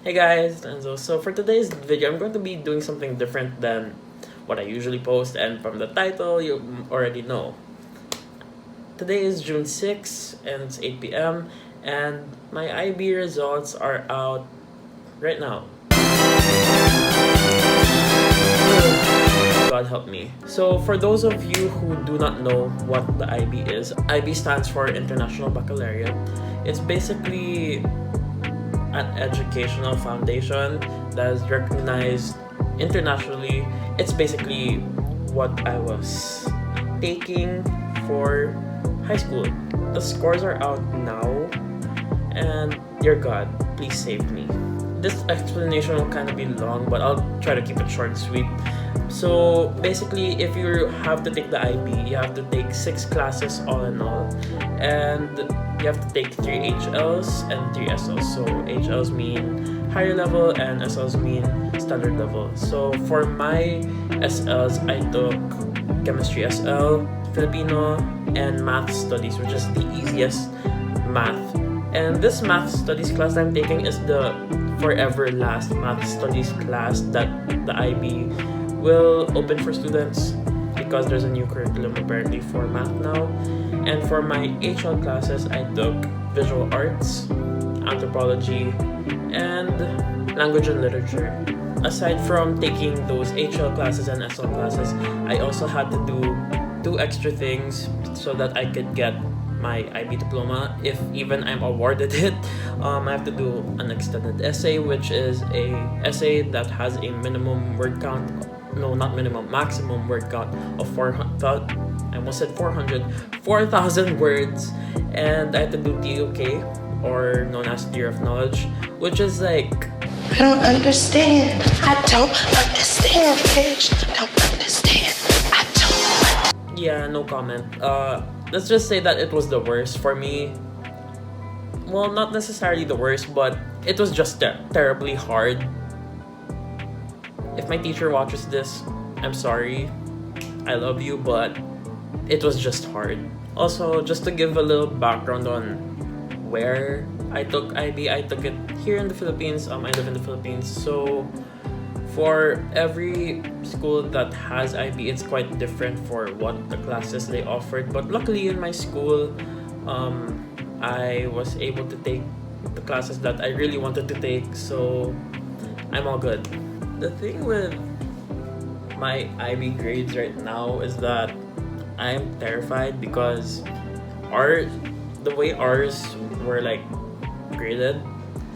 Hey guys, Enzo. So for today's video, I'm going to be doing something different than what I usually post, and from the title, you already know. Today is June 6th, and it's 8 p.m., and my IB results are out right now. God help me. So for those of you who do not know what the IB is, IB stands for International Baccalaureate. It's basically an educational foundation that is recognized internationally. It's basically what I was taking for high school. The scores are out now, and dear God, please save me. This explanation will kind of be long, but I'll try to keep it short and sweet. So basically, if you have to take the IB, you have to take 6 classes all in all, and you have to take 3 HLs and 3 SLs. So HLs mean higher level and SLs mean standard level. So for my SLs, I took chemistry SL, Filipino, and math studies, which is the easiest math. And this math studies class I'm taking is the forever last math studies class that the IB will open for students because there's a new curriculum apparently for math now. And for my HL classes, I took visual arts, anthropology, and language and literature. Aside from taking those HL classes and SL classes, I also had to do 2 extra things so that I could get my IB diploma. If even I'm awarded it, I have to do an extended essay, which is a essay that has a minimum word count. No, not minimum, maximum word count of 4,000 words, and I had to do TOK, or known as Theory of Knowledge, which is like, I don't understand, bitch. I don't understand. yeah, no comment. Let's just say that it was the worst for me. Well, not necessarily the worst, but it was just terribly hard. If my teacher watches this, I'm sorry. I love you, but it was just hard. Also, just to give a little background on where I took IB, I took it here in the Philippines. I live in the Philippines, so for every school that has IB, it's quite different for what the classes they offered. But luckily in my school, I was able to take the classes that I really wanted to take, so I'm all good. The thing with my IB grades right now is that I'm terrified because the way ours were like graded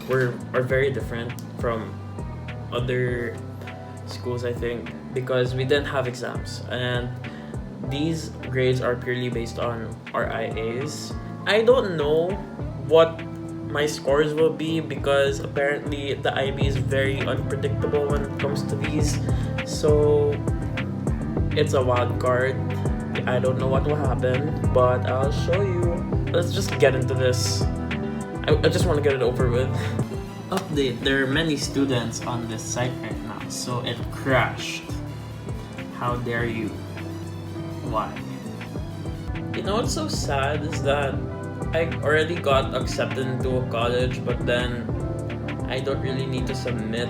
are very different from other schools, I think, because we didn't have exams, and these grades are purely based on our IAs. I don't know what my scores will be because apparently the IB is very unpredictable when it comes to these, so it's a wild card. I don't know what will happen, but I'll show you. Let's just get into this. I just want to get it over with. Update, there are many students on this site right now, so it crashed. How dare you? Why? You know what's so sad is that I already got accepted into a college, but then I don't really need to submit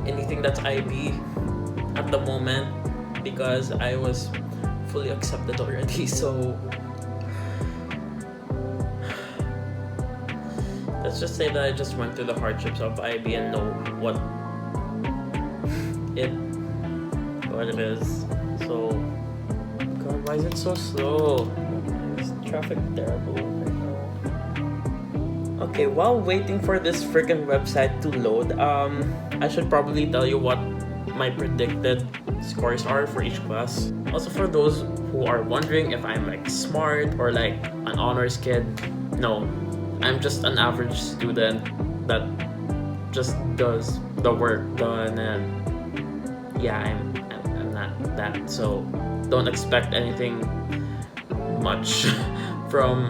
anything that's IB at the moment because I was fully accepted already. So let's just say that I just went through the hardships of IB and know what it is. So, God, why is it so slow? Is traffic terrible right now? Okay, while waiting for this freaking website to load, I should probably tell you what my predicted scores are for each class. Also, for those who are wondering if I'm like smart or like an honors kid, no, I'm just an average student that just does the work done, and yeah, I'm not that, so don't expect anything much from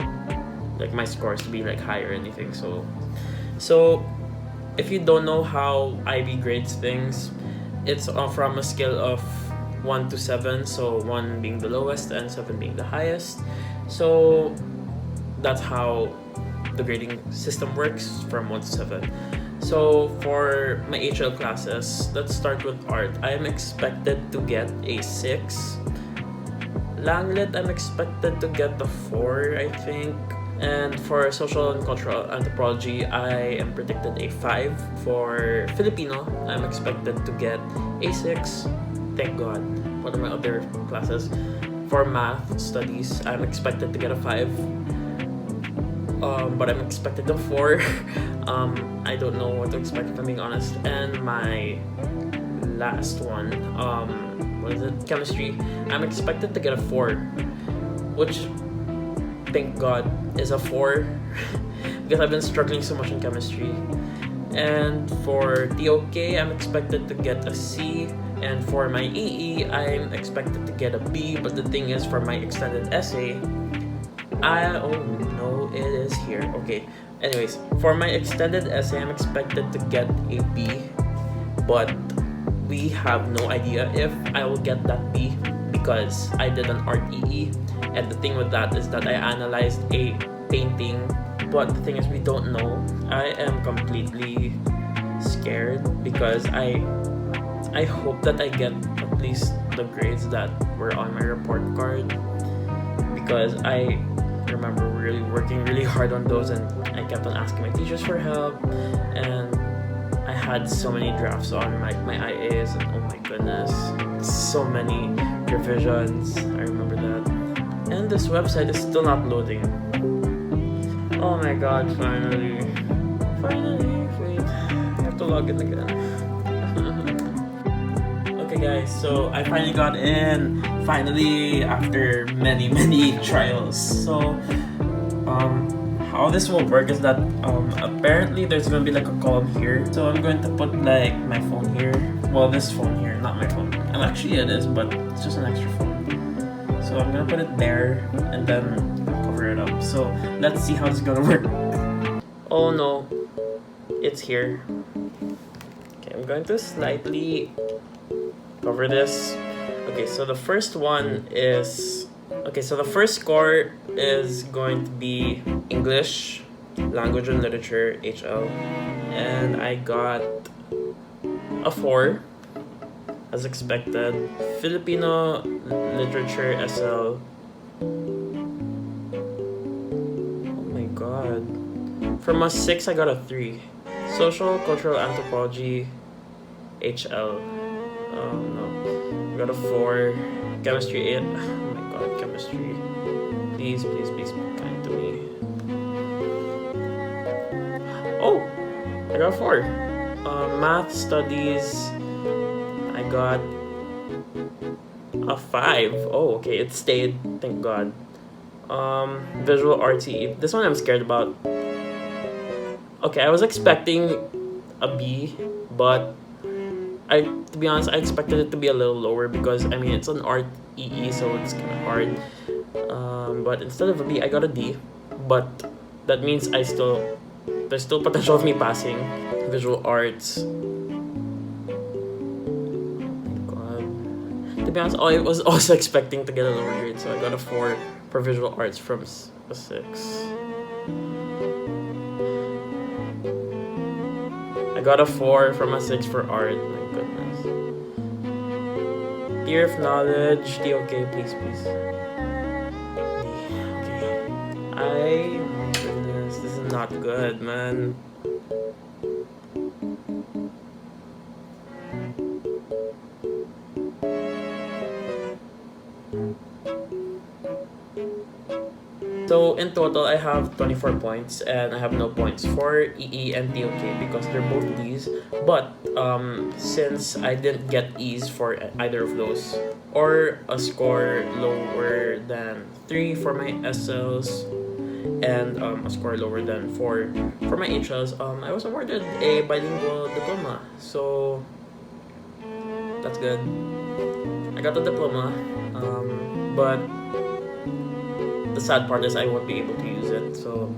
like my scores to be like high or anything. So if you don't know how IB grades things, it's from a scale of 1 to 7, so 1 being the lowest and 7 being the highest. So that's how the grading system works, from 1 to 7. So for my HL classes, let's start with art. I am expected to get a 6. Langlit, I'm expected to get a 4, I think. And for social and cultural anthropology, I am predicted a 5. For Filipino, I'm expected to get a 6. Thank God. What are my other classes? For math studies, I'm expected to get a 5. But I'm expected a 4. I don't know what to expect if I'm being honest. And my last one, what is it? Chemistry. I'm expected to get a 4, which, thank God, is a 4 because I've been struggling so much in chemistry. And for TOK, I'm expected to get a C. And for my EE, I'm expected to get a B. But the thing is, for my extended essay, oh no, it is here. Okay. Anyways, for my extended essay, I'm expected to get a B, but we have no idea if I will get that B because I did an art EE, and the thing with that is that I analyzed a painting, but the thing is we don't know. I am completely scared because I hope that I get at least the grades that were on my report card, because I remember really working really hard on those, and I kept on asking my teachers for help, and I had so many drafts on my IAs, and oh my goodness, so many revisions. I remember that. And this website is still not loading. Oh my god, finally, wait, I have to log in again. Okay guys, so I finally got in, after many trials. So how this will work is that apparently there's gonna be like a column here, so I'm going to put like my phone here, well, this phone here, not my phone, and actually it is, but it's just an extra phone, so I'm gonna put it there and then cover it up. So let's see how this is gonna work. Oh no, it's here. Okay, I'm going to slightly cover this. Okay, so the first one is, so the first score is going to be English, Language and Literature, HL, and I got a 4 as expected. Filipino Literature, SL, oh my god, from a 6 I got a 3. Social Cultural Anthropology, HL, oh no, I got a 4. Chemistry 8, oh my god, chemistry, please be kind to me. Oh, I got a 4. Math studies, I got a 5. Oh, okay, it stayed, thank God. Visual artsy, this one I'm scared about. Okay, I was expecting a B, but to be honest, I expected it to be a little lower because I mean it's an art EE, so it's kind of hard. But instead of a B, I got a D. But that means there's still potential of me passing. Visual arts. Oh my god. To be honest, I was also expecting to get a lower grade, so I got a 4 for visual arts from a 6. I got a 4 from a 6 for art. My goodness. Fear of knowledge. TOK, please. Okay. My goodness, this is not good, man. So in total, I have 24 points, and I have no points for EE and TOK because they're both Ds. But since I didn't get E's for either of those, or a score lower than 3 for my SLs, and a score lower than 4 for my HLs, I was awarded a bilingual diploma. So that's good. I got the diploma, but the sad part is I won't be able to use it, so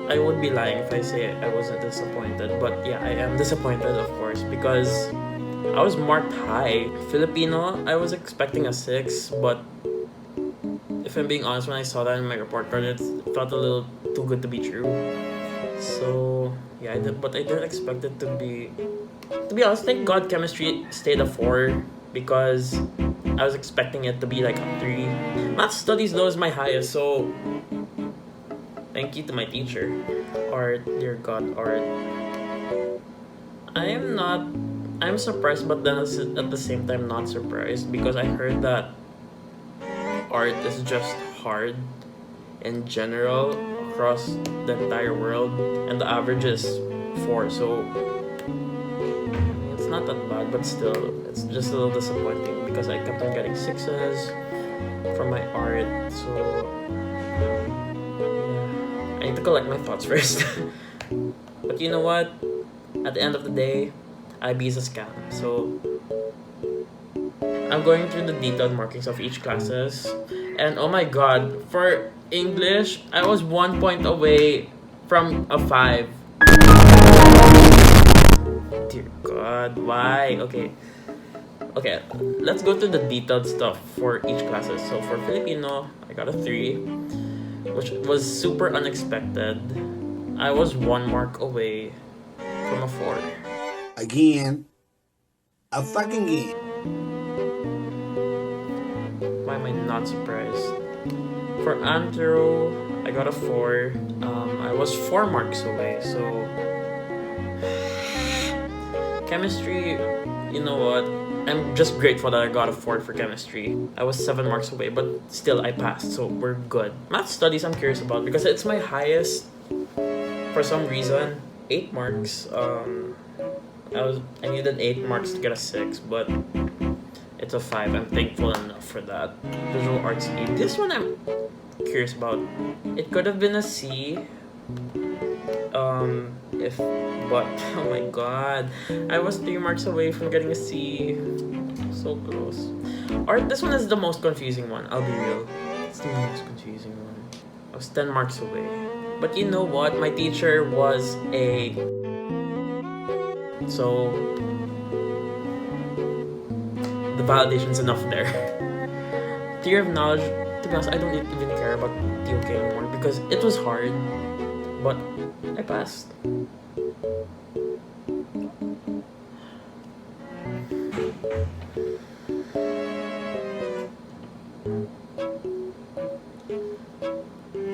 I would be lying if I say I wasn't disappointed. But yeah, I am disappointed, of course, because I was marked high. Filipino, I was expecting a 6, but if I'm being honest, when I saw that in my report card, it felt a little too good to be true. So yeah, but I didn't expect it to be. To be honest, thank God chemistry stayed a 4 because I was expecting it to be like a 3. Math studies though is my highest, so thank you to my teacher. Art, dear God, art. I am not. I'm surprised, but then at the same time not surprised because I heard that art is just hard in general across the entire world, and the average is 4. So it's not that bad, but still, it's just a little disappointing because I kept on getting 6s from my art. So yeah, I need to collect my thoughts first. But you know what? At the end of the day, IB is a scam. So I'm going through the detailed markings of each classes, and oh my God, for English, I was 1 point away from a 5. Dear God, why? Okay, let's go through the detailed stuff for each classes. So for Filipino, I got a 3, which was super unexpected. I was 1 mark away from a 4. Again. A fucking again. Why am I not surprised? For Anthro, I got a 4. I was 4 marks away, so chemistry, you know what? I'm just grateful that I got a 4 for chemistry. I was 7 marks away, but still I passed, so we're good. Math studies I'm curious about because it's my highest for some reason. 8 marks. I needed 8 marks to get a 6, but it's a 5. I'm thankful enough for that. Visual arts E. This one I'm curious about. It could have been a C. But oh my God, I was 3 marks away from getting a C. So close. Art. This one is the most confusing one. I'll be real. It's the most confusing one. I was 10 marks away. But you know what? My teacher was a. So the validation's enough there. Theory of knowledge, to be honest, I don't even care about TOK anymore because it was hard, but I passed.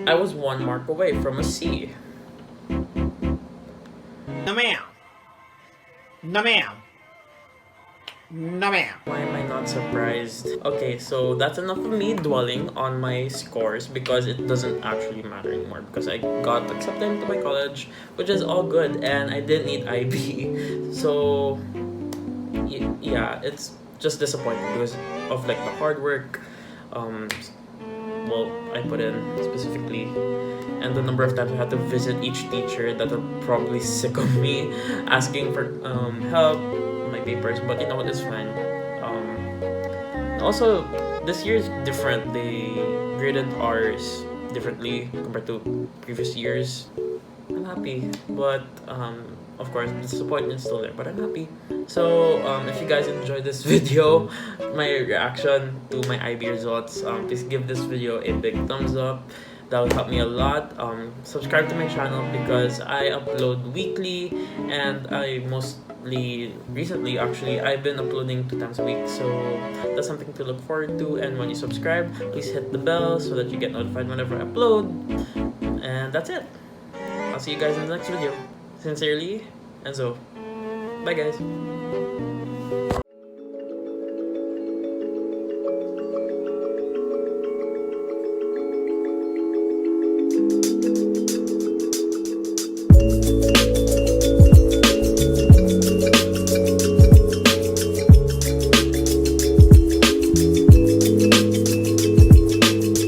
I was 1 mark away from a C. No ma'am. No ma'am. No ma'am. Why am I not surprised? Okay, so that's enough of me dwelling on my scores because it doesn't actually matter anymore because I got accepted into my college, which is all good, and I didn't need IB. So yeah, it's just disappointing because of like the hard work I put in specifically, and the number of times I had to visit each teacher that are probably sick of me asking for help with my papers. But you know what, it's fine. Also, this year is different. They graded ours differently compared to previous years. I'm happy, but of course the disappointment's still there, but I'm happy. So if you guys enjoyed this video, my reaction to my IB results, please give this video a big thumbs up. That would help me a lot. Subscribe to my channel because I upload weekly, and recently actually I've been uploading 2 times a week, so that's something to look forward to. And when you subscribe, please hit the bell so that you get notified whenever I upload. And that's it. I'll see you guys in the next video. Sincerely, Enzo. Bye guys.